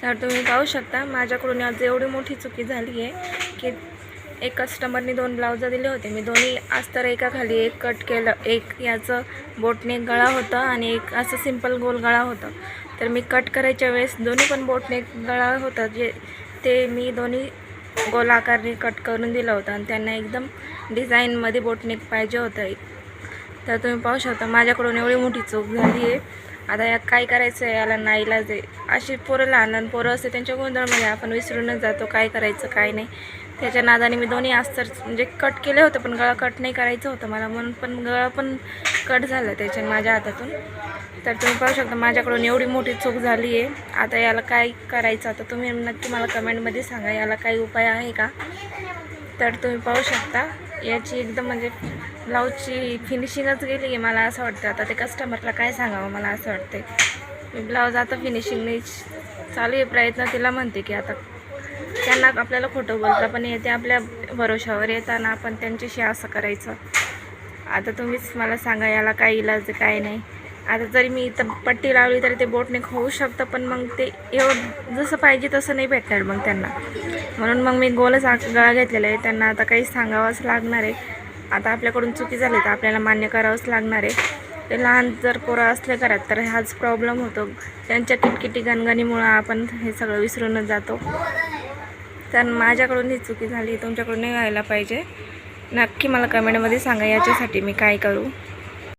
तर तुम्ही पाहू शकता माझ्याकडून आज एवढी मोठी चुकी झाली आहे की एक कस्टमरने 2 ब्लाउज दिले होते, मी दोन्ही अस्तर एकाखाली एक कट केलं. एक याचं बोटनेक गळा होता आणि एक असं सिंपल गोल गळा होता. तर मी कट करायच्या वेळेस दोन्ही पण बोटनेक गळा होता ते मी दोन्ही गोल आकारने कट करून दिलं होतं आणि त्यांना एकदम डिझाईनमध्ये बोटनेक पाहिजे होतं. तर तुम्ही पाहू शकता माझ्याकडून एवढी मोठी चूक झाली आहे. आता या काय करायचं आहे, याला नाईलाज आहे. अशी पोरं लहान पोरं असते त्यांच्या गोंधळमध्ये आपण विसरूनच जातो काय करायचं काय नाही. त्याच्या नादाने मी दोन्ही अस्तर म्हणजे कट केले होते, पण गळा कट नाही करायचं होतं मला म्हणून, पण गळा पण कट झाला त्याच्या माझ्या हातातून. तर तुम्ही पाहू शकता माझ्याकडून एवढी मोठी चूक झाली आहे. आता याला काय करायचं, आता तुम्ही नक्की मला कमेंटमध्ये सांगा याला काही उपाय आहे का. तर तुम्ही पाहू शकता याची एकदम म्हणजे ब्लाऊजची फिनिशिंगच गेली आहे मला असं वाटतं. आता ते कस्टमरला काय सांगावं मला असं वाटते. मी ब्लाऊज आता फिनिशिंगने चालू आहे प्रयत्न, तिला म्हणते की आता त्यांना आपल्याला खोटं बोलता पण येते, आपल्या भरोशावर येताना आपण त्यांच्याशी असं करायचं. आता तुम्हीच मला सांगा याला काय इलाज काय नाही. आता जरी मी इथं पट्टी लावली तरी ते बोटनेक होऊ शकतं, पण मग ते एवढं जसं पाहिजे तसं नाही भेटणार मग त्यांना. म्हणून मग मी गोलच गळा घेतलेला आहे. त्यांना आता काही सांगावंच लागणार आहे. आता आपल्याकडून चुकी झाली तर आपल्याला मान्य करावंच लागणार आहे. ते लहान जर पोरं असले घरात तर हाच प्रॉब्लेम होतो. त्यांच्या किटकिटी गणगणीमुळं आपण हे सगळं विसरूनच जातो. तर माझ्याकडून ही चुकी झाली, तुमच्याकडून नाही व्हायला पाहिजे. नक्की मला कमेंटमध्ये सांगा याच्यासाठी मी काय करू.